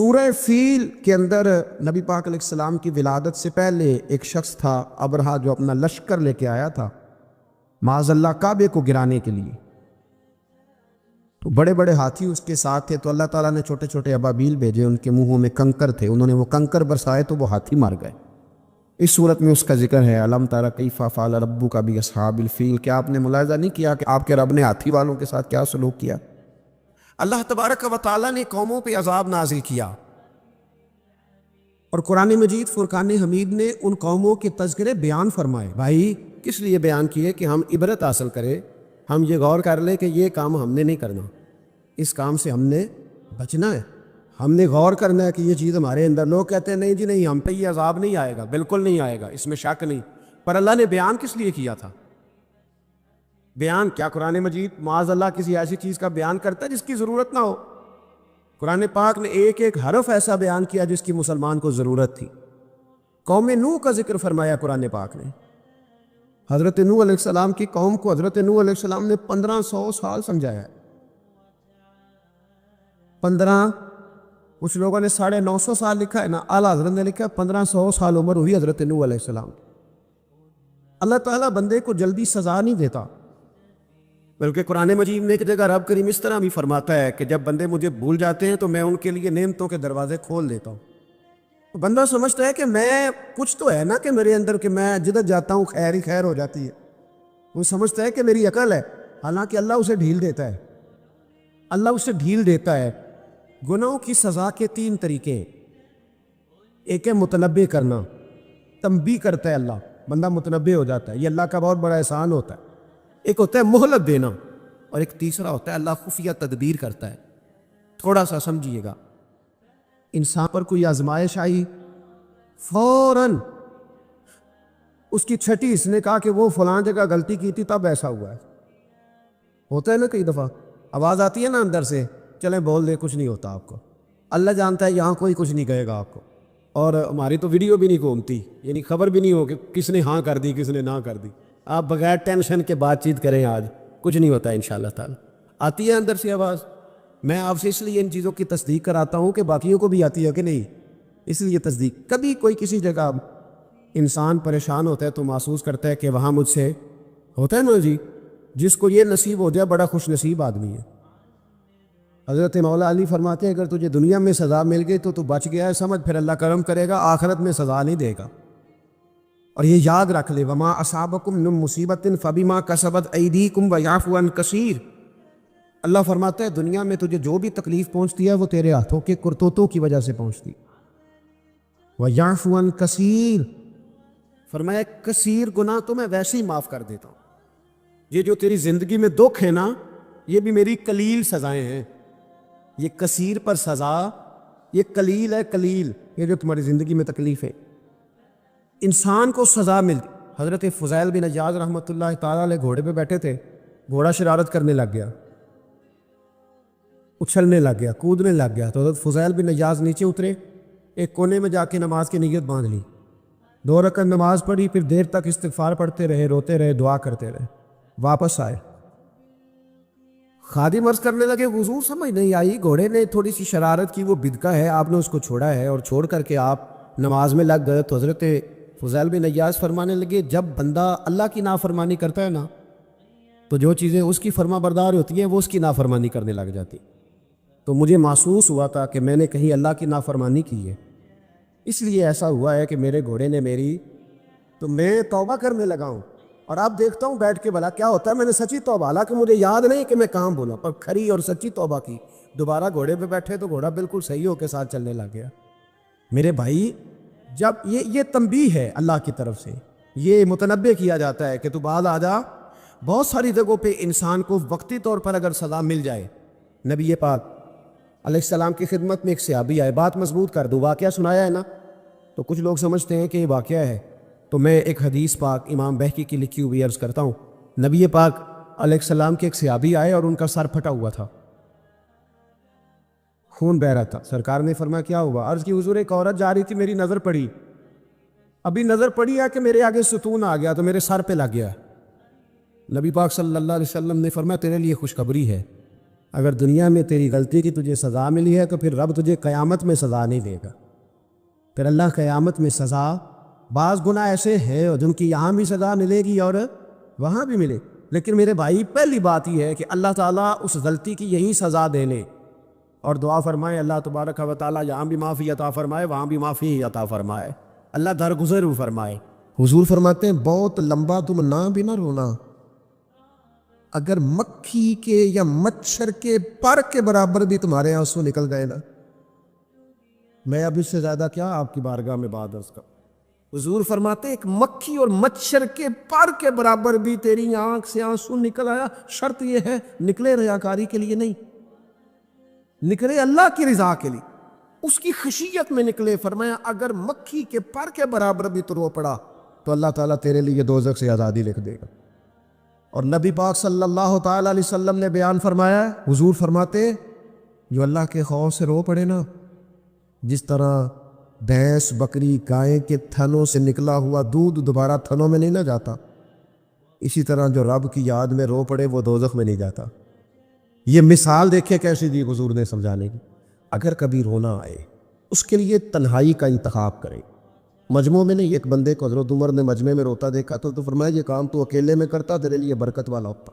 سورہ فیل کے اندر نبی پاک علیہ السلام کی ولادت سے پہلے ایک شخص تھا ابرہا، جو اپنا لشکر لے کے آیا تھا معاذ اللہ کعبے کو گرانے کے لیے۔ تو بڑے بڑے ہاتھی اس کے ساتھ تھے، تو اللہ تعالیٰ نے چھوٹے چھوٹے ابابیل بھیجے، ان کے منہوں میں کنکر تھے، انہوں نے وہ کنکر برسائے تو وہ ہاتھی مار گئے۔ اس صورت میں اس کا ذکر ہے الم تر کیف فعل ربک باصحاب الفیل۔ کیا آپ نے ملاحظہ نہیں کیا کہ آپ کے رب نے ہاتھی والوں کے ساتھ کیا سلوک کیا؟ اللہ تبارک و تعالیٰ نے قوموں پہ عذاب نازل کیا، اور قرآن مجید فرقان حمید نے ان قوموں کے تذکرے بیان فرمائے۔ بھائی کس لیے بیان کیے؟ کہ ہم عبرت حاصل کریں، ہم یہ غور کر لیں کہ یہ کام ہم نے نہیں کرنا، اس کام سے ہم نے بچنا ہے، ہم نے غور کرنا ہے کہ یہ چیز ہمارے اندر۔ لوگ کہتے ہیں نہیں جی نہیں، ہم پہ یہ عذاب نہیں آئے گا، بالکل نہیں آئے گا، اس میں شک نہیں۔ پر اللہ نے بیان کس لیے کیا تھا؟ بیان کیا قرآن مجید معاذ اللہ کسی ایسی چیز کا بیان کرتا ہے جس کی ضرورت نہ ہو؟ قرآن پاک نے ایک ایک حرف ایسا بیان کیا جس کی مسلمان کو ضرورت تھی۔ قوم نوح کا ذکر فرمایا قرآن پاک نے۔ حضرت نوح علیہ السلام کی قوم کو حضرت نوح علیہ السلام نے 1500 سال سمجھایا ہے۔ 15، کچھ لوگوں نے 950 سال لکھا ہے نا، اعلیٰ حضرت نے لکھا 1500 سال عمر ہوئی حضرت نوح علیہ السلام۔ اللہ تعالیٰ بندے کو جلدی سزا نہیں دیتا، بلکہ قرآن مجید میں ایک جگہ رب کریم اس طرح بھی فرماتا ہے کہ جب بندے مجھے بھول جاتے ہیں تو میں ان کے لیے نعمتوں کے دروازے کھول دیتا ہوں۔ تو بندہ سمجھتا ہے کہ میں کچھ تو ہے نا کہ میرے اندر، کہ میں جدھر جاتا ہوں خیر ہی خیر ہو جاتی ہے، وہ سمجھتا ہے کہ میری عقل ہے، حالانکہ اللہ اسے ڈھیل دیتا ہے۔ اللہ اسے ڈھیل دیتا ہے۔ گناہوں کی سزا کے 3 طریقے ہیں۔ ایک ہے متنبہ کرنا، تنبیہ کرتا ہے اللہ، بندہ متنبہ ہو جاتا ہے، یہ اللہ کا بہت بڑا احسان ہوتا ہے۔ ایک ہوتا ہے مہلت دینا، اور ایک تیسرا ہوتا ہے اللہ خفیہ تدبیر کرتا ہے۔ تھوڑا سا سمجھیے گا، انسان پر کوئی آزمائش آئی، فوراً اس کی چھٹی اس نے کہا کہ وہ فلاں جگہ غلطی کی تھی تب ایسا ہوا ہے۔ ہوتا ہے نا کئی دفعہ آواز آتی ہے نا اندر سے، چلیں بول دیں کچھ نہیں ہوتا آپ کو۔ اللہ جانتا ہے یہاں کوئی کچھ نہیں کہے گا آپ کو، اور ہماری تو ویڈیو بھی نہیں گھومتی، یعنی خبر بھی نہیں ہو کہ کس نے ہاں کر دی کس نے نہ کر دی۔ آپ بغیر ٹینشن کے بات چیت کریں، آج کچھ نہیں ہوتا انشاءاللہ تعالی۔ آتی ہے اندر سے آواز، میں آپ سے اس لیے ان چیزوں کی تصدیق کراتا ہوں کہ باقیوں کو بھی آتی ہے کہ نہیں، اس لیے تصدیق۔ کبھی کوئی کسی جگہ انسان پریشان ہوتا ہے تو محسوس کرتا ہے کہ وہاں مجھ سے ہوتا ہے نا جی، جس کو یہ نصیب ہو جائے بڑا خوش نصیب آدمی ہے۔ حضرت مولا علی فرماتے ہیں اگر تجھے دنیا میں سزا مل گئی تو بچ گیا ہے، سمجھ پھر اللہ کرم کرے گا، آخرت میں سزا نہیں دے گا۔ اور یہ یاد رکھ لے، وما اصابکم من مصیبت فبما کسبت ایدیکم ویعفو عن کثیر۔ اللہ فرماتا ہے دنیا میں تجھے جو بھی تکلیف پہنچتی ہے وہ تیرے ہاتھوں کے کرتوتوں کی وجہ سے پہنچتی، ویعفو عن کثیر، فرمایا کثیر گناہ تو میں ویسے ہی معاف کر دیتا ہوں۔ یہ جو تیری زندگی میں دکھ ہے نا، یہ بھی میری قلیل سزائیں ہیں۔ یہ کثیر پر سزا، یہ قلیل ہے، قلیل یہ جو تمہاری زندگی میں تکلیف ہے۔ انسان کو سزا ملتی۔ حضرت فضیل بن عیاض رحمۃ اللہ تعالیٰ علیہ گھوڑے پہ بیٹھے تھے، گھوڑا شرارت کرنے لگ گیا، اچھلنے لگ گیا، کودنے لگ گیا، تو حضرت فضیل بن عیاض نیچے اترے، ایک کونے میں جا کے نماز کی نیت باندھ لی، 2 رکعت نماز پڑھی، پھر دیر تک استغفار پڑھتے رہے، روتے رہے، دعا کرتے رہے، واپس آئے۔ خادم عرض کرنے لگے حضور سمجھ نہیں آئی، گھوڑے نے تھوڑی سی شرارت کی، وہ بدکا ہے، آپ نے اس کو چھوڑا ہے اور چھوڑ کر کے آپ نماز میں لگ گئے۔ تو حضرت فضیل بن عیاض فرمانے لگے جب بندہ اللہ کی نافرمانی کرتا ہے نا، تو جو چیزیں اس کی فرما بردار ہوتی ہیں وہ اس کی نافرمانی کرنے لگ جاتی۔ تو مجھے محسوس ہوا تھا کہ میں نے کہیں اللہ کی نافرمانی کی ہے، اس لیے ایسا ہوا ہے کہ میرے گھوڑے نے میری، تو میں توبہ کرنے لگا ہوں، اور آپ دیکھتا ہوں بیٹھ کے بھلا کیا ہوتا ہے۔ میں نے سچی توبہ، حالانکہ مجھے یاد نہیں کہ میں کہاں بولا، پر کھری اور سچی توبہ کی۔ دوبارہ گھوڑے پہ بیٹھے تو گھوڑا بالکل صحیح ہو کے ساتھ چلنے لگ گیا۔ میرے بھائی جب یہ تنبیہ ہے اللہ کی طرف سے، یہ متنبہ کیا جاتا ہے کہ تو بعد آ جا۔ بہت ساری جگہوں پہ انسان کو وقتی طور پر اگر سزا مل جائے، نبی پاک علیہ السلام کی خدمت میں ایک صحابی آئے، بات مضبوط کر دوں، واقعہ سنایا ہے نا، تو کچھ لوگ سمجھتے ہیں کہ یہ واقعہ ہے، تو میں ایک حدیث پاک امام بہقی کی لکھی ہوئی عرض کرتا ہوں۔ نبی پاک علیہ السلام کے ایک صحابی آئے اور ان کا سر پھٹا ہوا تھا، خون بہ رہا تھا۔ سرکار نے فرمایا کیا ہوا؟ عرض کی حضور ایک عورت جا رہی تھی، میری نظر پڑی، ابھی نظر پڑی ہے کہ میرے آگے ستون آ گیا تو میرے سر پہ لگ گیا۔ نبی پاک صلی اللہ علیہ وسلم نے فرمایا تیرے لیے خوشخبری ہے، اگر دنیا میں تیری غلطی کی تجھے سزا ملی ہے تو پھر رب تجھے قیامت میں سزا نہیں دے گا. پھر اللہ قیامت میں سزا، بعض گناہ ایسے ہیں جن کی یہاں بھی سزا ملے گی اور وہاں بھی ملے، لیکن میرے بھائی پہلی بات یہ ہے کہ اللہ تعالیٰ اس غلطی کی یہی سزا دے لے، اور دعا فرمائے اللہ تبارک و تعالیٰ یہاں بھی معافی عطا فرمائے وہاں بھی معافی عطا فرمائے، اللہ درگزر فرمائے. حضور فرماتے ہیں بہت لمبا تم نہ بھی نہ رونا، اگر مکھی کے یا مچھر کے پر کے برابر بھی تمہارے آنسو نکل گئے نا، میں اب اس سے زیادہ کیا آپ کی بارگاہ میں بات عرض کروں. حضور فرماتے ہیں ایک مکھی اور مچھر کے پر کے برابر بھی تیری آنکھ سے آنسو نکل آیا، شرط یہ ہے نکلے ریاکاری کے لیے نہیں، نکلے اللہ کی رضا کے لیے، اس کی خشیت میں نکلے. فرمایا اگر مکھی کے پر کے برابر بھی تو رو پڑا تو اللہ تعالیٰ تیرے لیے دوزخ سے آزادی لکھ دے گا. اور نبی پاک صلی اللہ تعالیٰ علیہ وسلم نے بیان فرمایا، حضور فرماتے جو اللہ کے خوف سے رو پڑے نا، جس طرح بھینس بکری گائے کے تھنوں سے نکلا ہوا دودھ دوبارہ تھنوں میں نہیں نہ جاتا، اسی طرح جو رب کی یاد میں رو پڑے وہ دوزخ میں نہیں جاتا. یہ مثال دیکھے کیسی دی حضور نے سمجھانے کی. اگر کبھی رونا آئے اس کے لیے تنہائی کا انتخاب کرے، مجمع میں نہیں. ایک بندے کو حضرت عمر نے مجمع میں روتا دیکھا تو فرمایا یہ کام تو اکیلے میں کرتا تیرے لیے برکت والا ہوتا،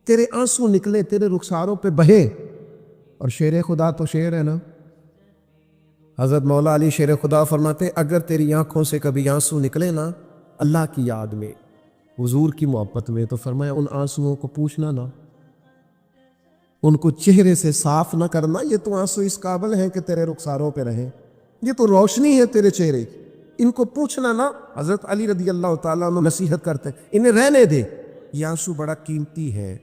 تیرے آنسو نکلے تیرے رخساروں پہ بہے. اور شیر خدا تو شیر ہے نا، حضرت مولا علی شیر خدا فرماتے اگر تیری آنکھوں سے کبھی آنسو نکلے نا اللہ کی یاد میں، حضور کی محبت میں، تو فرمایا ان آنسوؤں کو پوچھنا نا، ان کو چہرے سے صاف نہ کرنا. یہ تو آنسو اس قابل ہیں کہ تیرے رخساروں پہ رہیں، یہ تو روشنی ہے تیرے چہرے کی، ان کو پوچھنا نا. حضرت علی رضی اللہ تعالیٰ عنہ نصیحت کرتے ہیں انہیں رہنے دے، یہ آنسو بڑا قیمتی ہے،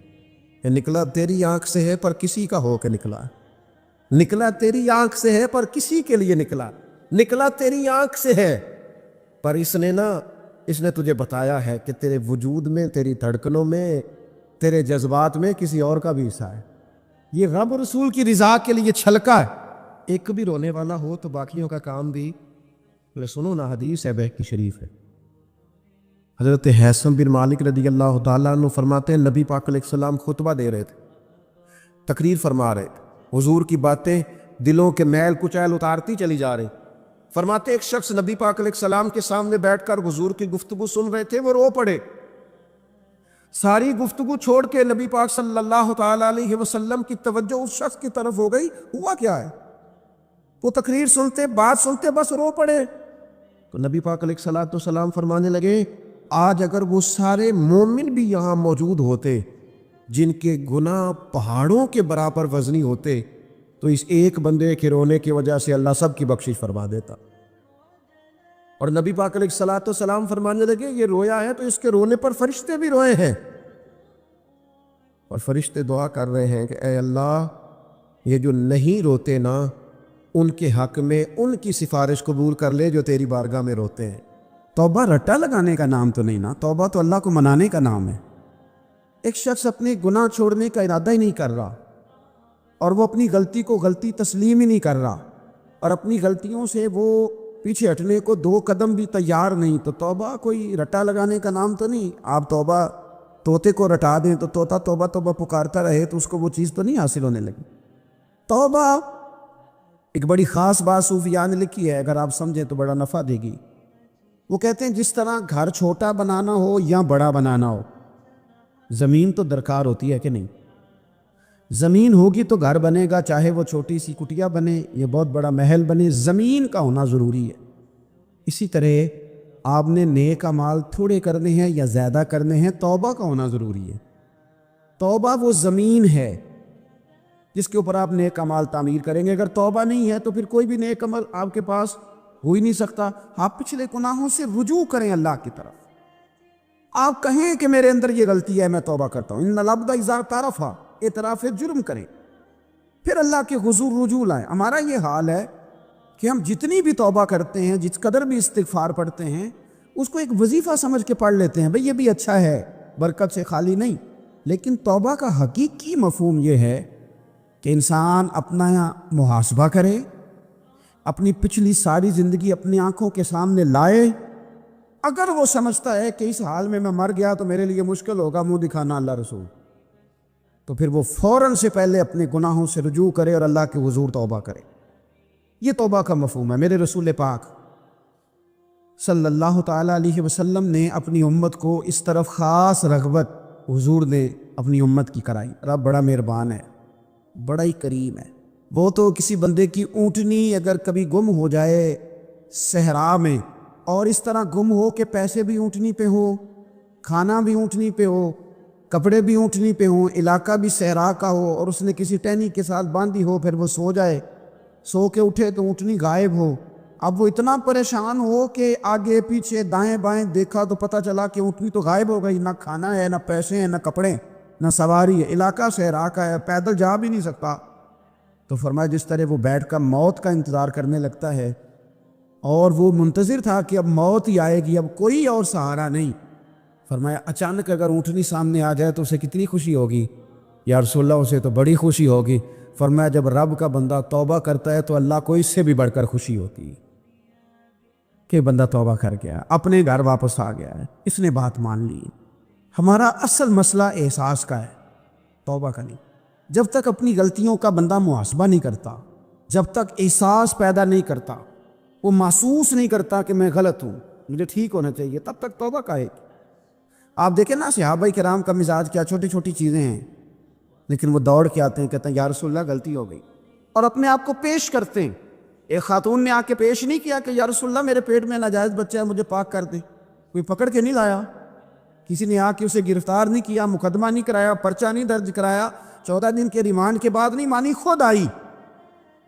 یہ نکلا تیری آنکھ سے ہے پر کسی کا ہو کے نکلا، نکلا تیری آنکھ سے ہے پر کسی کے لیے نکلا، نکلا تیری آنکھ سے ہے پر اس نے تجھے بتایا ہے کہ تیرے وجود میں، تیری دھڑکنوں میں، تیرے جذبات میں کسی اور کا بھی حصہ ہے. یہ رب رسول کی رضا کے لیے چھلکا ہے. ایک بھی رونے والا ہو تو باقیوں کا کام بھی سنو نا. حدیث ہے بہکی شریف ہے، حضرت حیثم بن مالک رضی اللہ تعالیٰ عنہ فرماتے ہیں نبی پاک علیہ السلام خطبہ دے رہے تھے، تقریر فرما رہے تھے، حضور کی باتیں دلوں کے میل کچیل اتارتی چلی جا رہی. فرماتے ایک شخص نبی پاک علیہ السلام کے سامنے بیٹھ کر حضور کی گفتگو سن رہے تھے، وہ رو پڑے. ساری گفتگو چھوڑ کے نبی پاک صلی اللہ تعالیٰ علیہ وسلم کی توجہ اس شخص کی طرف ہو گئی. ہوا کیا ہے؟ وہ تقریر سنتے، بات سنتے بس رو پڑے. تو نبی پاک علیہ السلام فرمانے لگے آج اگر وہ سارے مومن بھی یہاں موجود ہوتے جن کے گناہ پہاڑوں کے برابر وزنی ہوتے تو اس ایک بندے کے رونے کی وجہ سے اللہ سب کی بخشش فرما دیتا. اور نبی پاک علیہ السلام فرمانے لگے یہ رویا ہے تو اس کے رونے پر فرشتے بھی روئے ہیں، اور فرشتے دعا کر رہے ہیں کہ اے اللہ یہ جو نہیں روتے نا ان کے حق میں ان کی سفارش قبول کر لے جو تیری بارگاہ میں روتے ہیں. توبہ رٹا لگانے کا نام تو نہیں نا، توبہ تو اللہ کو منانے کا نام ہے. ایک شخص اپنے گناہ چھوڑنے کا ارادہ ہی نہیں کر رہا اور وہ اپنی غلطی کو غلطی تسلیم ہی نہیں کر رہا اور اپنی غلطیوں سے وہ پیچھے ہٹنے کو 2 قدم بھی تیار نہیں، تو توبہ کوئی رٹا لگانے کا نام تو نہیں. آپ توبہ طوطے کو رٹا دیں تو طوطا توبہ توبہ پکارتا رہے تو اس کو وہ چیز تو نہیں حاصل ہونے لگی. توبہ ایک بڑی خاص بات صوفیاء نے لکھی ہے، اگر آپ سمجھیں تو بڑا نفع دے گی. وہ کہتے ہیں جس طرح گھر چھوٹا بنانا ہو یا بڑا بنانا ہو، زمین تو درکار ہوتی ہے کہ نہیں؟ زمین ہوگی تو گھر بنے گا، چاہے وہ چھوٹی سی کٹیا بنے یا بہت بڑا محل بنے، زمین کا ہونا ضروری ہے. اسی طرح آپ نے نیک اعمال تھوڑے کرنے ہیں یا زیادہ کرنے ہیں، توبہ کا ہونا ضروری ہے. توبہ وہ زمین ہے جس کے اوپر آپ نیک اعمال تعمیر کریں گے. اگر توبہ نہیں ہے تو پھر کوئی بھی نیک عمل آپ کے پاس ہو ہی نہیں سکتا. آپ پچھلے گناہوں سے رجوع کریں اللہ کی طرف، آپ کہیں کہ میرے اندر یہ غلطی ہے میں توبہ کرتا ہوں. ان العبد اذا اعترف، اعتراف جرم کریں، پھر اللہ کے حضور رجوع لائیں. ہمارا یہ حال ہے کہ ہم جتنی بھی توبہ کرتے ہیں، جس قدر بھی استغفار پڑھتے ہیں، اس کو ایک وظیفہ سمجھ کے پڑھ لیتے ہیں، بھئی یہ بھی اچھا ہے، برکت سے خالی نہیں. لیکن توبہ کا حقیقی مفہوم یہ ہے کہ انسان اپنا محاسبہ کرے، اپنی پچھلی ساری زندگی اپنی آنکھوں کے سامنے لائے. اگر وہ سمجھتا ہے کہ اس حال میں مر گیا تو میرے لیے مشکل ہوگا منہ دکھانا اللہ رسول، تو پھر وہ فوراً سے پہلے اپنے گناہوں سے رجوع کرے اور اللہ کے حضور توبہ کرے۔ یہ توبہ کا مفہوم ہے۔ میرے رسول پاک صلی اللہ تعالیٰ علیہ وسلم نے اپنی امت کو اس طرف خاص رغبت حضور نے اپنی امت کی کرائی۔ رب بڑا مہربان ہے، بڑا ہی کریم ہے۔ وہ تو کسی بندے کی اونٹنی اگر کبھی گم ہو جائے صحرا میں، اور اس طرح گم ہو کہ پیسے بھی اونٹنی پہ ہو، کھانا بھی اونٹنی پہ ہو، کپڑے بھی اونٹنی پہ ہوں، علاقہ بھی صحرا کا ہو، اور اس نے کسی ٹہنی کے ساتھ باندھی ہو، پھر وہ سو جائے، سو کے اٹھے تو اونٹنی غائب ہو۔ اب وہ اتنا پریشان ہو کہ آگے پیچھے دائیں بائیں دیکھا تو پتہ چلا کہ اونٹنی تو غائب ہو گئی، نہ کھانا ہے، نہ پیسے ہیں، نہ کپڑے، نہ سواری ہے، علاقہ صحرا کا ہے، پیدل جا بھی نہیں سکتا۔ تو فرمایا جس طرح وہ بیٹھ کر موت کا انتظار کرنے لگتا ہے، اور وہ منتظر تھا کہ اب موت ہی آئے گی، اب کوئی اور سہارا نہیں، فرمایا اچانک اگر اونٹنی سامنے آ جائے تو اسے کتنی خوشی ہوگی؟ یا رسول اللہ اسے تو بڑی خوشی ہوگی۔ فرمایا جب رب کا بندہ توبہ کرتا ہے تو اللہ کو اس سے بھی بڑھ کر خوشی ہوتی کہ بندہ توبہ کر گیا، اپنے گھر واپس آ گیا ہے، اس نے بات مان لی۔ ہمارا اصل مسئلہ احساس کا ہے، توبہ کا نہیں۔ جب تک اپنی غلطیوں کا بندہ محاسبہ نہیں کرتا، جب تک احساس پیدا نہیں کرتا، وہ محسوس نہیں کرتا کہ میں غلط ہوں، مجھے ٹھیک ہونا چاہیے، تب تک توبہ کا ہے۔ آپ دیکھیں نا صحابہ کرام کا مزاج کیا، چھوٹی چھوٹی چیزیں ہیں لیکن وہ دوڑ کے آتے ہیں، کہتے ہیں یا رسول اللہ غلطی ہو گئی، اور اپنے آپ کو پیش کرتے ہیں۔ ایک خاتون نے آ کے پیش نہیں کیا کہ یا رسول اللہ میرے پیٹ میں ناجائز بچہ ہے، مجھے پاک کر دیں، کوئی پکڑ کے نہیں لایا، کسی نے آ کے اسے گرفتار نہیں کیا، مقدمہ نہیں کرایا، پرچہ نہیں درج کرایا، 14 دن کے ریمانڈ کے بعد نہیں مانی، خود آئی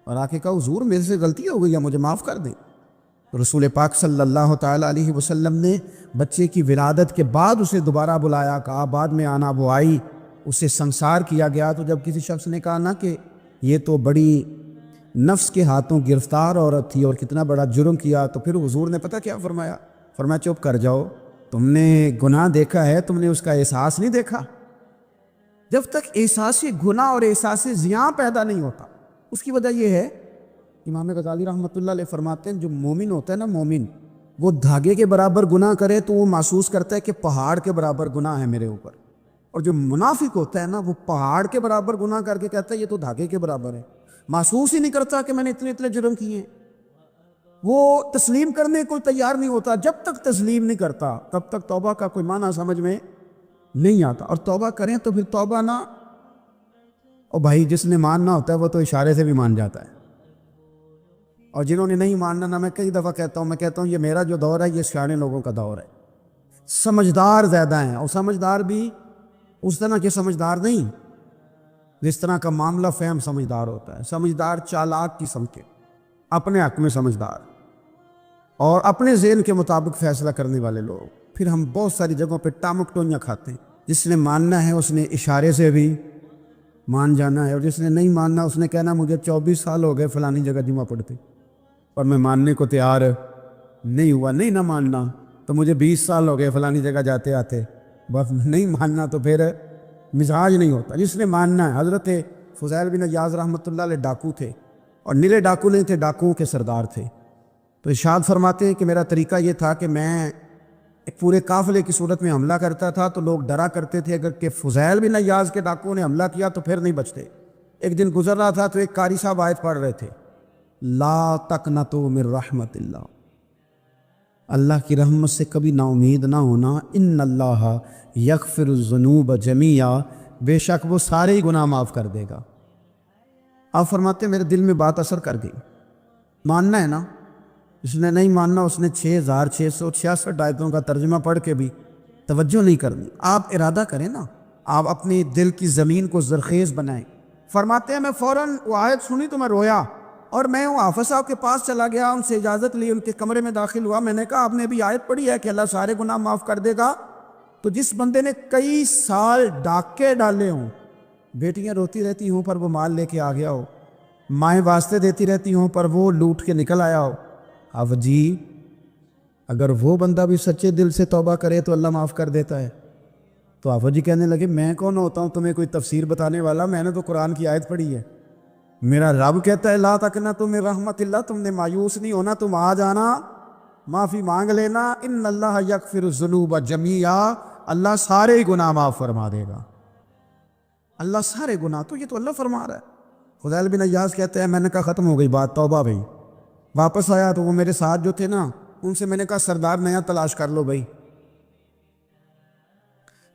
اور آ کے کہا حضور میرے سے غلطی ہو گئی ہے، مجھے معاف کر دیں۔ رسول پاک صلی اللہ تعالیٰ علیہ وسلم نے بچے کی ولادت کے بعد اسے دوبارہ بلایا، کہا بعد میں آنا، وہ آئی، اسے سنسار کیا گیا۔ تو جب کسی شخص نے کہا نا کہ یہ تو بڑی نفس کے ہاتھوں گرفتار عورت تھی اور کتنا بڑا جرم کیا، تو پھر حضور نے پتہ کیا فرمایا؟ فرمایا چپ کر جاؤ، تم نے گناہ دیکھا ہے، تم نے اس کا احساس نہیں دیکھا۔ جب تک احساس گناہ اور احساس زیاں پیدا نہیں ہوتا، اس کی وجہ یہ ہے، امام غزالی رحمۃ اللہ علیہ فرماتے ہیں جو مومن ہوتا ہے نا، مومن وہ دھاگے کے برابر گناہ کرے تو وہ محسوس کرتا ہے کہ پہاڑ کے برابر گناہ ہے میرے اوپر، اور جو منافق ہوتا ہے نا وہ پہاڑ کے برابر گناہ کر کے کہتا ہے یہ تو دھاگے کے برابر ہے، محسوس ہی نہیں کرتا کہ میں نے اتنے جرم کیے ہیں۔ وہ تسلیم کرنے کو تیار نہیں ہوتا، جب تک تسلیم نہیں کرتا تب تک توبہ کا کوئی معنی سمجھ میں نہیں آتا۔ اور توبہ کریں تو پھر توبہ نہ، اور بھائی جس نے ماننا ہوتا ہے وہ تو اشارے سے بھی مان جاتا ہے، اور جنہوں نے نہیں ماننا نا، میں کئی دفعہ کہتا ہوں یہ میرا جو دور ہے یہ سیانے لوگوں کا دور ہے، سمجھدار زیادہ ہیں، اور سمجھدار بھی اس طرح کے سمجھدار نہیں جس طرح کا معاملہ فہم سمجھدار ہوتا ہے۔ سمجھدار چالاک قسم کے، اپنے حق میں سمجھدار اور اپنے ذہن کے مطابق فیصلہ کرنے والے لوگ۔ پھر ہم بہت ساری جگہوں پہ ٹامک ٹونیاں کھاتے ہیں، جس نے ماننا ہے اس نے اشارے سے بھی مان جانا ہے، اور جس نے نہیں ماننا اس نے کہنا مجھے 24 سال ہو گئے فلانی جگہ جمعہ پڑھتے اور میں ماننے کو تیار نہیں ہوا، نہیں نہ ماننا تو مجھے 20 سال ہو گئے فلانی جگہ جاتے آتے، بس نہیں ماننا تو پھر مزاج نہیں ہوتا۔ جس نے ماننا ہے، حضرت فضیل بن عیاض رحمۃ اللہ علیہ ڈاکو تھے، اور نیلے ڈاکو نہیں تھے، ڈاکوؤں کے سردار تھے۔ تو ارشاد فرماتے ہیں کہ میرا طریقہ یہ تھا کہ میں ایک پورے قافلے کی صورت میں حملہ کرتا تھا تو لوگ ڈرا کرتے تھے، اگر کہ فضیل بن عیاض کے ڈاکوؤں نے حملہ کیا تو پھر نہیں بچتے۔ ایک دن گزر رہا تھا تو ایک قاری صاحب آیت پڑھ رہے تھے، لا تقنطوا من رحمت اللہ، اللہ کی رحمت سے کبھی نا امید نہ ہونا، ان اللہ یغفر الذنوب جمیعا، بے شک وہ سارے ہی گناہ معاف کر دے گا۔ آپ فرماتے ہیں میرے دل میں بات اثر کر گئی، ماننا ہے نا، جس نے نہیں ماننا اس نے 6666 آیتوں کا ترجمہ پڑھ کے بھی توجہ نہیں کرنی۔ آپ ارادہ کریں نا، آپ اپنی دل کی زمین کو زرخیز بنائیں۔ فرماتے ہیں میں فوراً وہ آیت سنی تو میں رویا، اور میں وہ حافظ صاحب کے پاس چلا گیا، ان سے اجازت لی، ان کے کمرے میں داخل ہوا۔ میں نے کہا آپ نے بھی آیت پڑھی ہے کہ اللہ سارے گناہ معاف کر دے گا؟ تو جس بندے نے کئی سال ڈاکے ڈالے ہوں، بیٹیاں روتی رہتی ہوں پر وہ مال لے کے آ گیا ہو، مائیں واسطے دیتی رہتی ہوں پر وہ لوٹ کے نکل آیا ہو، اب جی اگر وہ بندہ بھی سچے دل سے توبہ کرے تو اللہ معاف کر دیتا ہے۔ تو آفا جی کہنے لگے میں کون ہوتا ہوں تمہیں کوئی تفسیر بتانے والا، میں نے تو قرآن کی آیت پڑھی ہے، میرا رب کہتا ہے لا تقنطوا من رحمت اللہ، تم نے مایوس نہیں ہونا، تم آ جانا، معافی مانگ لینا، ان اللہ یغفر الذنوب جمیعا، اللہ سارے گناہ معاف فرما دے گا۔ اللہ سارے گناہ، تو یہ تو اللہ فرما رہا ہے۔ فضیل بن عیاض کہتے ہیں میں نے کہا ختم ہو گئی بات، توبہ بھائی۔ واپس آیا تو وہ میرے ساتھ جو تھے نا ان سے میں نے کہا سردار نیا تلاش کر لو بھائی۔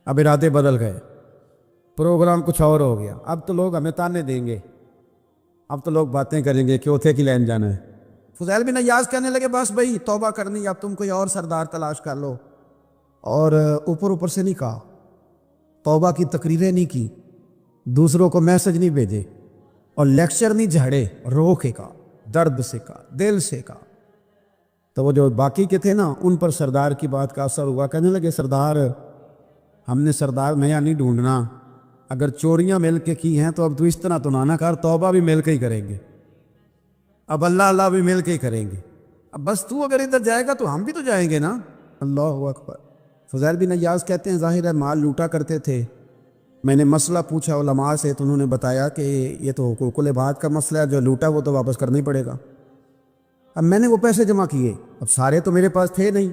اب ارادے بدل گئے، پروگرام کچھ اور ہو گیا۔ اب تو لوگ ہمیں تانے دیں گے، اب تو لوگ باتیں کریں گے کہ اوتھے کی لین جانا ہے۔ فضیل بن عیاض کہنے لگے بس بھائی توبہ کرنی، اب تم کوئی اور سردار تلاش کر لو۔ اور اوپر اوپر سے نہیں کہا، توبہ کی تقریریں نہیں کی، دوسروں کو میسج نہیں بھیجے اور لیکچر نہیں جھاڑے، رو کے کہا، درد سے کہا، دل سے کہا۔ تو وہ جو باقی کے تھے نا ان پر سردار کی بات کا اثر ہوا، کہنے لگے سردار ہم نے سردار نیا نہیں ڈھونڈنا، اگر چوریاں مل کے کی ہیں تو اب تو اس طرح تو نہ کر، توبہ بھی مل کے ہی کریں گے، اب اللہ بھی مل کے ہی کریں گے، اب بس تو اگر ادھر جائے گا تو ہم بھی تو جائیں گے نا۔ اللہ اکبر۔ فضیل بن عیاض کہتے ہیں ظاہر ہے مال لوٹا کرتے تھے، میں نے مسئلہ پوچھا علماء سے تو انہوں نے بتایا کہ یہ تو حقوق العباد کا مسئلہ ہے، جو لوٹا وہ تو واپس کرنا ہی پڑے گا۔ اب میں نے وہ پیسے جمع کیے، اب سارے تو میرے پاس تھے نہیں،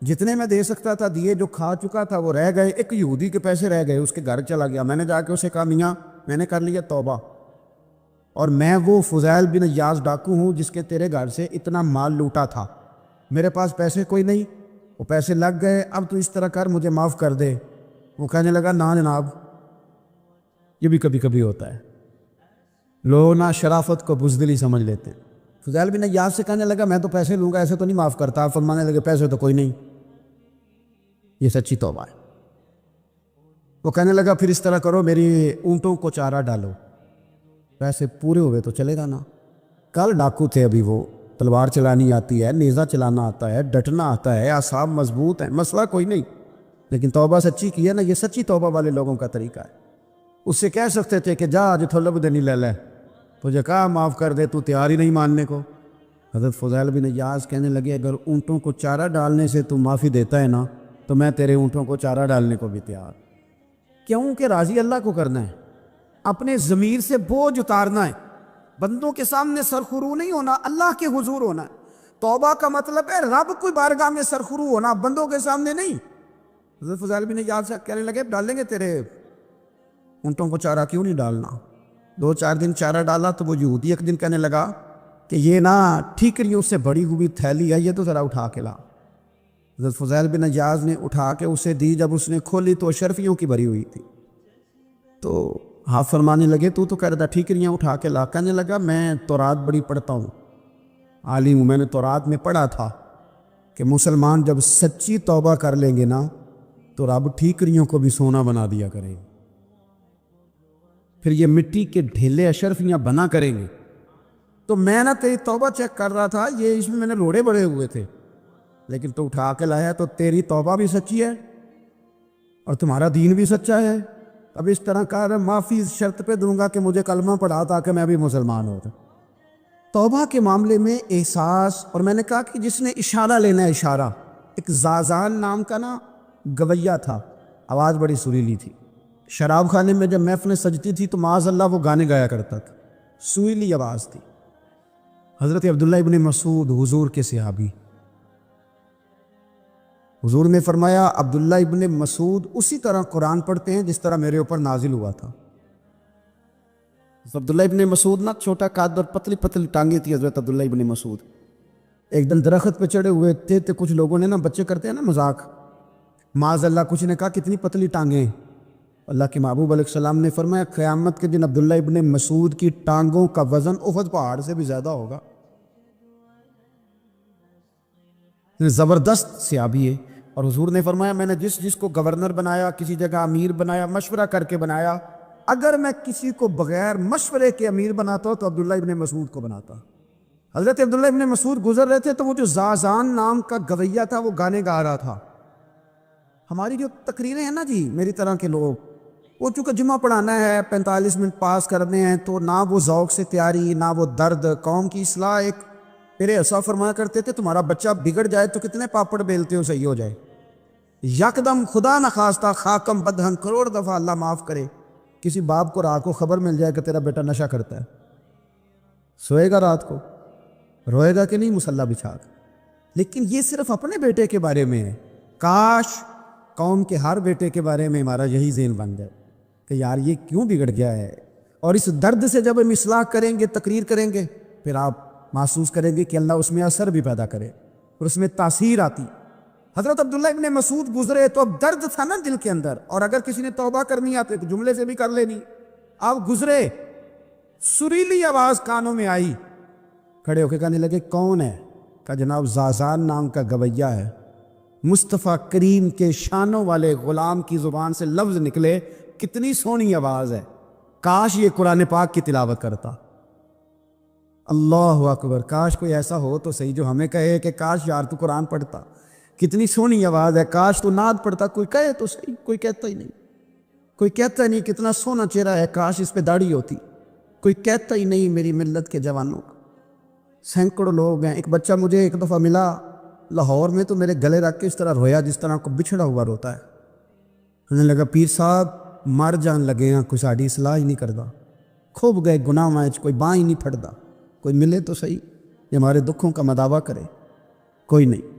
جتنے میں دے سکتا تھا دیے، جو کھا چکا تھا وہ رہ گئے، ایک یہودی کے پیسے رہ گئے، اس کے گھر چلا گیا، میں نے جا کے اسے کہا میاں میں نے کر لیا توبہ، اور میں وہ فضیل بن عیاض ڈاکو ہوں جس کے تیرے گھر سے اتنا مال لوٹا تھا، میرے پاس پیسے کوئی نہیں، وہ پیسے لگ گئے، اب تو اس طرح کر مجھے معاف کر دے۔ وہ کہنے لگا نا جناب، یہ بھی کبھی کبھی ہوتا ہے، لوگ نا شرافت کو بزدلی سمجھ لیتے ہیں۔ فضیل بن عیاض سے کہنے لگا میں تو پیسے لوں گا، ایسے تو نہیں معاف کرتا۔ آپ فرمانے لگے پیسے تو کوئی نہیں، یہ سچی توبہ ہے۔ وہ کہنے لگا پھر اس طرح کرو میری اونٹوں کو چارہ ڈالو، پیسے پورے ہوئے تو چلے گا نا۔ کل ڈاکو تھے، ابھی وہ تلوار چلانی آتی ہے، نیزہ چلانا آتا ہے، ڈٹنا آتا ہے، اعصاب مضبوط ہیں، مسئلہ کوئی نہیں، لیکن توبہ سچی کی ہے نا، یہ سچی توبہ والے لوگوں کا طریقہ ہے۔ اس سے کہہ سکتے تھے کہ جا آج تھلب دینی لے لے، تجھے کہا معاف کر دے، تو تیار ہی نہیں ماننے کو۔ حضرت فضیل بن عیاض کہنے لگے اگر اونٹوں کو چارہ ڈالنے سے تو معافی دیتا ہے نا تو میں تیرے اونٹوں کو چارہ ڈالنے کو بھی تیار، کیوں کہ راضی اللہ کو کرنا ہے، اپنے ضمیر سے بوجھ اتارنا ہے، بندوں کے سامنے سرخرو نہیں ہونا، اللہ کے حضور ہونا ہے۔ توبہ کا مطلب ہے رب کوئی بارگاہ میں سرخرو ہونا، بندوں کے سامنے نہیں۔ حضرت فضیل بن عیاض سے کہنے لگے ڈالیں گے تیرے اونٹوں کو چارہ، کیوں نہیں ڈالنا؟ 2-4 دن چارہ ڈالا تو وہ یہودی ایک دن کہنے لگا کہ یہ نا ٹھیکریوں سے بڑی ہوئی تھیلی ہے، یہ تو ذرا اٹھا کے لا۔ حضرت فضیل بن عیاض نے اٹھا کے اسے دی، جب اس نے کھولی تو اشرفیوں کی بھری ہوئی تھی، تو آپ فرمانے لگے تو کہہ رہا تھا ٹھیکریاں اٹھا کے لا۔ کہنے لگا میں تورات بڑی پڑھتا ہوں، عالم ہوں، میں نے تورات میں پڑھا تھا کہ مسلمان جب سچی توبہ کر لیں گے نا تو رب ٹھیکریوں کو بھی سونا بنا دیا کرے گا، پھر یہ مٹی کے ڈھیلے اشرفیاں بنا کریں گے۔ تو میں نا تیری توبہ چیک کر رہا تھا، یہ اس میں نے روڑے بڑے ہوئے تھے، لیکن تو اٹھا کے لایا، تو تیری توبہ بھی سچی ہے اور تمہارا دین بھی سچا ہے۔ اب اس طرح کر معافی شرط پہ دوں گا کہ مجھے کلمہ پڑھا تاکہ میں بھی مسلمان ہو جاؤں۔ توبہ کے معاملے میں احساس، اور میں نے کہا کہ جس نے اشارہ لینا ہے اشارہ، ایک زازان نام کا نا گویا تھا، آواز بڑی سریلی تھی، شراب خانے میں جب محفلیں سجتی تھی تو معاذ اللہ وہ گانے گایا کرتا تھا، سریلی آواز تھی۔ حضرت عبداللہ ابن مسعود حضور کے صحابی، حضور نے فرمایا عبداللہ ابن مسعود اسی طرح قرآن پڑھتے ہیں جس طرح میرے اوپر نازل ہوا تھا۔ عبداللہ ابن مسعود نا چھوٹا قد اور پتلی پتلی ٹانگیں تھی حضرت عبداللہ ابن مسعود، ایک دن درخت پہ چڑھے ہوئے تھے تو کچھ لوگوں نے نا، بچے کرتے ہیں نا مذاق، معاذ اللہ کچھ نے کہا کتنی پتلی ٹانگیں، اللہ کے محبوب علیہ السلام نے فرمایا قیامت کے دن عبداللہ ابن مسعود کی ٹانگوں کا وزن احد پہاڑ سے بھی زیادہ ہوگا۔ زبردست صحابی ہے، اور حضور نے فرمایا میں نے جس کو گورنر بنایا، کسی جگہ امیر بنایا، مشورہ کر کے بنایا، اگر میں کسی کو بغیر مشورے کے امیر بناتا تو عبداللہ ابن مسعود کو بناتا۔ حضرت عبداللہ ابن مسعود گزر رہے تھے تو وہ جو زازان نام کا گویا تھا وہ گانے گا رہا تھا۔ ہماری جو تقریریں ہیں نا جی، میری طرح کے لوگ، وہ چونکہ جمعہ پڑھانا ہے، 45 منٹ پاس کرنے ہیں، تو نہ وہ ذوق سے تیاری، نہ وہ درد، قوم کی اصلاح۔ ایک میرے ایسا فرمایا کرتے تھے تمہارا بچہ بگڑ جائے تو کتنے پاپڑ بیلتے ہو صحیح ہو جائے، یکدم خدا نخواستہ خاکم بدہن کروڑ دفعہ اللہ معاف کرے، کسی باپ کو رات کو خبر مل جائے کہ تیرا بیٹا نشہ کرتا ہے، سوئے گا رات کو، روئے گا کہ نہیں مصلی بچھا کر؟ لیکن یہ صرف اپنے بیٹے کے بارے میں ہے، کاش قوم کے ہر بیٹے کے بارے میں ہمارا یہی ذہن بن جائے کہ یار یہ کیوں بگڑ گیا ہے، اور اس درد سے جب ہم اصلاح کریں گے، تقریر کریں گے، پھر آپ محسوس کریں گے کہ اللہ اس میں اثر بھی پیدا کرے اور اس میں تاثیر آتی۔ حضرت عبداللہ ابن مسعود گزرے تو اب درد تھا نا دل کے اندر، اور اگر کسی نے توبہ کرنی ہے تو ایک جملے سے بھی کر لینی۔ آپ گزرے، سریلی آواز کانوں میں آئی، کھڑے ہو کے کہنے لگے کون ہے؟ کہا جناب زازان نام کا گویہ ہے، مصطفیٰ کریم کے شانوں والے غلام کی زبان سے لفظ نکلے، کتنی سونی آواز ہے، کاش یہ قرآن پاک کی تلاوت کرتا۔ اللہ اکبر، کاش کوئی ایسا ہو تو صحیح جو ہمیں کہے کہ کاش یار تو قرآن پڑھتا، کتنی سونی آواز ہے، کاش تو نعت پڑھتا۔ کوئی کہے تو صحیح، کوئی کہتا ہی نہیں، کوئی کہتا ہی نہیں کتنا سونا چہرہ ہے، کاش اس پہ داڑھی ہوتی، کوئی کہتا ہی نہیں میری ملت کے جوانوں کا۔ سینکڑوں لوگ ہیں۔ ایک بچہ مجھے ایک دفعہ ملا لاہور میں، تو میرے گلے رکھ کے اس طرح رویا جس طرح کو بچھڑا ہوا روتا ہے۔ انہیں لگا پیر صاحب مر جان لگے ہیں، کوئی ساڑی اصلاح ہی نہیں کرتا، کھوب گئے گناہ میں، کوئی باں ہی نہیں پھٹتا، کوئی ملے تو صحیح یہ ہمارے دکھوں کا مداوع کرے، کوئی نہیں،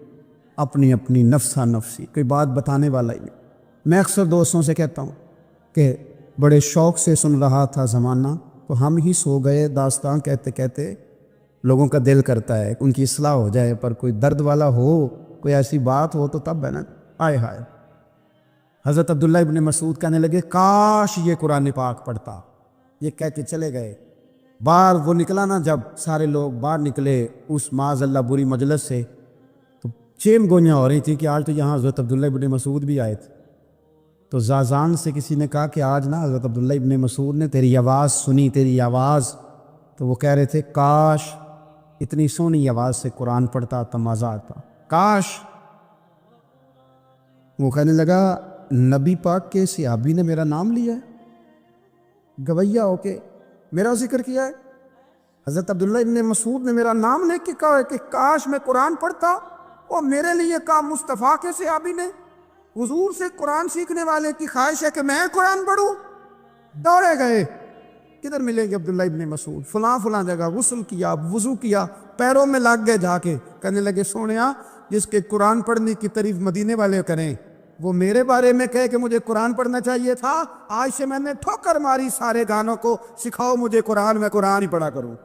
اپنی اپنی نفسا نفسی، کوئی بات بتانے والا ہی نہیں۔ میں اکثر دوستوں سے کہتا ہوں کہ بڑے شوق سے سن رہا تھا زمانہ، تو ہم ہی سو گئے داستان کہتے کہتے۔ لوگوں کا دل کرتا ہے ان کی اصلاح ہو جائے، پر کوئی درد والا ہو، کوئی ایسی بات ہو تو تب ہے نا، آئے ہائے۔ حضرت عبداللہ ابن مسعود کہنے لگے کاش یہ قرآن پاک پڑھتا، یہ کہہ کے چلے گئے۔ باہر وہ نکلا نا، جب سارے لوگ باہر نکلے اس معاذ اللہ بری مجلس سے، تو چیم گوئیاں ہو رہی تھی کہ آج تو یہاں حضرت عبداللہ ابن مسعود بھی آئے تھے۔ تو زازان سے کسی نے کہا کہ آج نا حضرت عبداللہ ابن مسعود نے تیری آواز سنی، تیری آواز۔ تو وہ کہہ رہے تھے کاش اتنی سونی آواز سے قرآن پڑھتا تو مزہ آتا، کاش۔ وہ کہنے لگا نبی پاک کے صحابی نے میرا نام لیا ہے، گویہ ہو کے میرا ذکر کیا ہے، حضرت عبداللہ ابن مسعود نے میرا نام لے کے کہا ہے کہ کاش میں قرآن پڑھتا، اور میرے لیے کہا مصطفیٰ کے صحابی نے، حضور سے قرآن سیکھنے والے کی خواہش ہے کہ میں قرآن پڑھوں۔ دوڑے گئے، کدھر ملیں گے عبداللہ ابن مسعود؟ فلاں فلاں جگہ، غسل کیا، وضو کیا، پیروں میں لگ گئے جا کے، کہنے لگے سونیا جس کے قرآن پڑھنے کی تعریف مدینے والے کریں، وہ میرے بارے میں کہے کہ مجھے قرآن پڑھنا چاہیے تھا، آج سے میں نے ٹھوکر ماری سارے گانوں کو، سکھاؤ مجھے قرآن، میں قرآن ہی پڑھا کروں،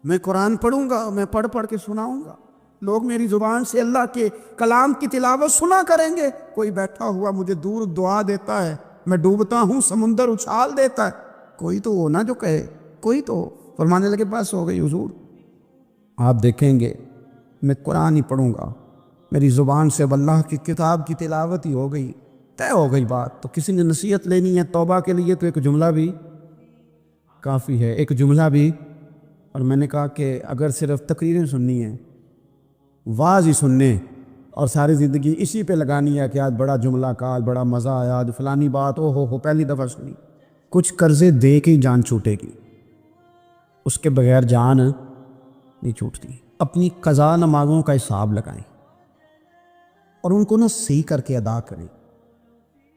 میں قرآن پڑھوں گا، میں پڑھ پڑھ کے سناؤں گا، لوگ میری زبان سے اللہ کے کلام کی تلاوت سنا کریں گے۔ کوئی بیٹھا ہوا مجھے دور دعا دیتا ہے، میں ڈوبتا ہوں سمندر اچھال دیتا ہے، کوئی تو ہو نا جو کہے، کوئی تو ہو۔ فرمانے لگے بس ہو گئی حضور، آپ دیکھیں گے میں قرآن ہی پڑھوں گا، میری زبان سے اب اللہ کی کتاب کی تلاوت ہی ہو گئی، طے ہو گئی بات۔ تو کسی نے نصیحت لینی ہے توبہ کے لیے تو ایک جملہ بھی کافی ہے، ایک جملہ بھی۔ اور میں نے کہا کہ اگر صرف تقریریں سننی ہیں، واعظ ہی سننے، اور ساری زندگی اسی پہ لگانی ہے کہ آج بڑا جملہ کا، آج بڑا مزہ آیا، آج فلانی بات او ہو پہلی دفعہ سنی، کچھ قرضے دے کے ہی جان چھوٹے گی، اس کے بغیر جان نہیں چھوٹتی۔ اپنی قضا نمازوں کا حساب لگائیں اور ان کو نہ صحیح کر کے ادا کریں۔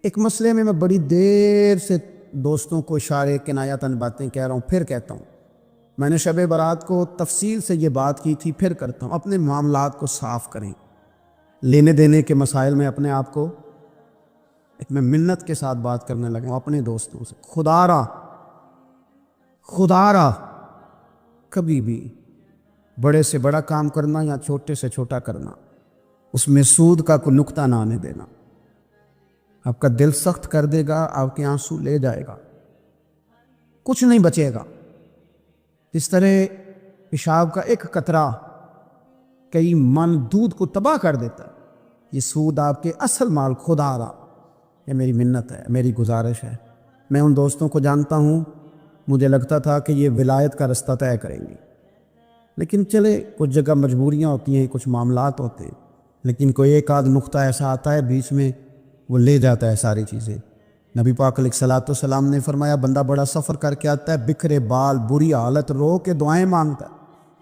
ایک مسئلے میں بڑی دیر سے دوستوں کو اشارے کنایاتاً باتیں کہہ رہا ہوں، پھر کہتا ہوں، میں نے شب برات کو تفصیل سے یہ بات کی تھی، پھر کرتا ہوں، اپنے معاملات کو صاف کریں۔ لینے دینے کے مسائل میں اپنے آپ کو میں منت کے ساتھ بات کرنے لگا ہوں اپنے دوستوں سے، خدا را کبھی بھی بڑے سے بڑا کام کرنا یا چھوٹے سے چھوٹا کرنا، اس میں سود کا کوئی نقطہ نہ آنے دینا، آپ کا دل سخت کر دے گا، آپ کے آنسو لے جائے گا، کچھ نہیں بچے گا۔ اس طرح پیشاب کا ایک قطرہ کئی من دودھ کو تباہ کر دیتا ہے۔ یہ سود آپ کے اصل مال، خدا را، یہ میری منت ہے، میری گزارش ہے۔ میں ان دوستوں کو جانتا ہوں، مجھے لگتا تھا کہ یہ ولایت کا رستہ طے کریں گے، لیکن چلے کچھ جگہ مجبوریاں ہوتی ہیں، کچھ معاملات ہوتے ہیں، لیکن کوئی ایک آدھ نقطہ ایسا آتا ہے بیچ میں، وہ لے جاتا ہے ساری چیزیں۔ نبی پاک علیہ الصلوۃ والسلام نے فرمایا بندہ بڑا سفر کر کے آتا ہے، بکھرے بال، بری حالت، رو کے دعائیں مانگتا ہے،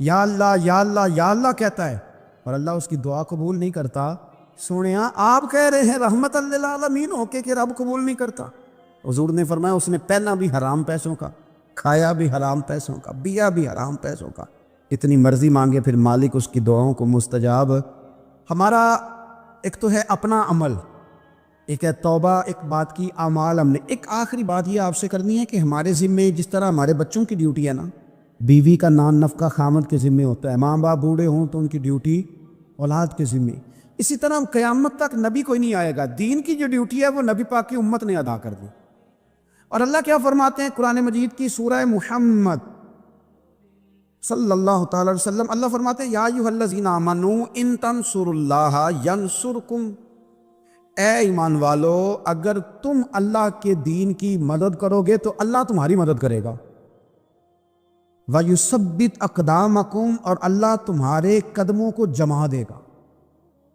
یا اللہ یا اللہ یا اللہ کہتا ہے، اور اللہ اس کی دعا قبول نہیں کرتا۔ سونیا آپ کہہ رہے ہیں رحمت للعالمین ہو کے کہ رب قبول نہیں کرتا؟ حضور نے فرمایا اس نے پہنا بھی حرام پیسوں کا، کھایا بھی حرام پیسوں کا، پیا بھی حرام پیسوں کا، اتنی مرضی مانگے پھر مالک اس کی دعاؤں کو مستجاب۔ ہمارا ایک تو ہے اپنا عمل، ایک ہے توبہ، ایک بات کی اعمال ہم نے. ایک آخری بات یہ آپ سے کرنی ہے کہ ہمارے ذمے جس طرح ہمارے بچوں کی ڈیوٹی ہے نا، بیوی کا نان نفقہ خامد کے ذمے ہوتا ہے، ماں باپ بوڑھے ہوں تو ان کی ڈیوٹی اولاد کے ذمے، اسی طرح قیامت تک نبی کوئی نہیں آئے گا، دین کی جو ڈیوٹی ہے وہ نبی پاک کی امت نے ادا کر دی. اور اللہ کیا فرماتے ہیں قرآن مجید کی سورہ محمد صلی اللہ تعالی علیہ وسلم، اللہ فرماتے ہیں یا ایھا الذین آمنوا ان تنصروا اللہ ینصرکم، اے ایمان والو اگر تم اللہ کے دین کی مدد کرو گے تو اللہ تمہاری مدد کرے گا. وَيُثَبِّتْ أَقْدَامَكُمْ، اور اللہ تمہارے قدموں کو جما دے گا،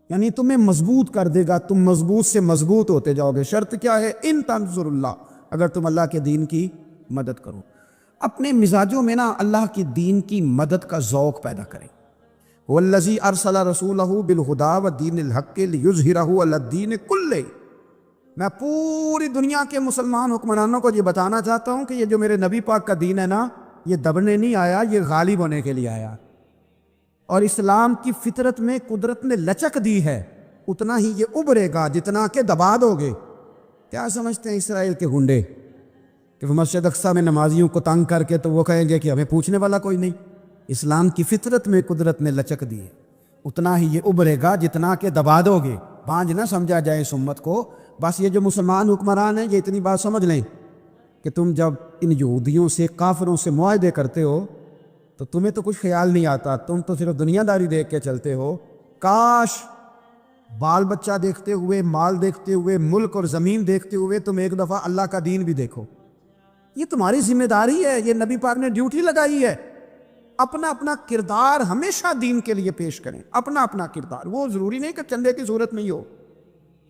یعنی تمہیں مضبوط کر دے گا، تم مضبوط سے مضبوط ہوتے جاؤ گے. شرط کیا ہے؟ ان تنصروا اللہ، اگر تم اللہ کے دین کی مدد کرو. اپنے مزاجوں میں نا اللہ کی دین کی مدد کا ذوق پیدا کریں. وَالَّذِي أَرْسَلَ رَسُولَهُ بِالْهُدَىٰ وَدِينِ الْحَقِّ لِيُظْهِرَهُ عَلَى الدِّينِ كُلِّهِ، میں پوری دنیا کے مسلمان حکمرانوں کو یہ بتانا چاہتا ہوں کہ یہ جو میرے نبی پاک کا دین ہے نا، یہ دبنے نہیں آیا، یہ غالب ہونے کے لیے آیا. اور اسلام کی فطرت میں قدرت نے لچک دی ہے، اتنا ہی یہ ابھرے گا جتنا کہ دبا دو گے. کیا سمجھتے ہیں اسرائیل کے گنڈے کہ وہ مسجد اقصیٰ میں نمازیوں کو تنگ کر کے تو وہ کہیں گے کہ ہمیں پوچھنے والا کوئی نہیں؟ اسلام کی فطرت میں قدرت نے لچک دی ہے، اتنا ہی یہ ابھرے گا جتنا کہ دبا دو گے. بانجھ نہ سمجھا جائے اس امت کو. بس یہ جو مسلمان حکمران ہیں یہ اتنی بات سمجھ لیں کہ تم جب ان یہودیوں سے کافروں سے معاہدے کرتے ہو تو تمہیں تو کچھ خیال نہیں آتا، تم تو صرف دنیا داری دیکھ کے چلتے ہو. کاش بال بچہ دیکھتے ہوئے، مال دیکھتے ہوئے، ملک اور زمین دیکھتے ہوئے تم ایک دفعہ اللہ کا دین بھی دیکھو. یہ تمہاری ذمہ داری ہے، یہ نبی پاک نے ڈیوٹی لگائی ہے. اپنا اپنا کردار ہمیشہ دین کے لیے پیش کریں، اپنا اپنا کردار. وہ ضروری نہیں کہ چندے کی صورت میں ہی ہو.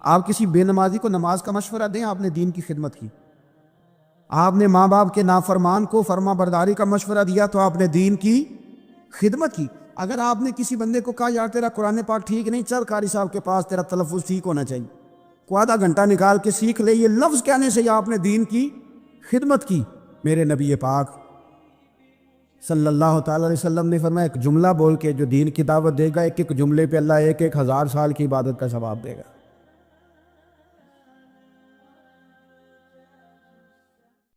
آپ کسی بے نمازی کو نماز کا مشورہ دیں، آپ نے دین کی خدمت کی. آپ نے ماں باپ کے نافرمان کو فرما برداری کا مشورہ دیا تو آپ نے دین کی خدمت کی. اگر آپ نے کسی بندے کو کہا یار تیرا قرآن پاک ٹھیک نہیں، چل قاری صاحب کے پاس، تیرا تلفظ ٹھیک ہونا چاہیے، کو آدھا گھنٹہ نکال کے سیکھ لے، یہ لفظ کہنے سے آپ نے دین کی خدمت کی. میرے نبی پاک صلی اللہ تعالی علیہ وسلم نے فرمایا ایک جملہ بول کے جو دین کی دعوت دے گا، ایک ایک جملے پہ اللہ 1,000 سال کی عبادت کا ثواب دے گا.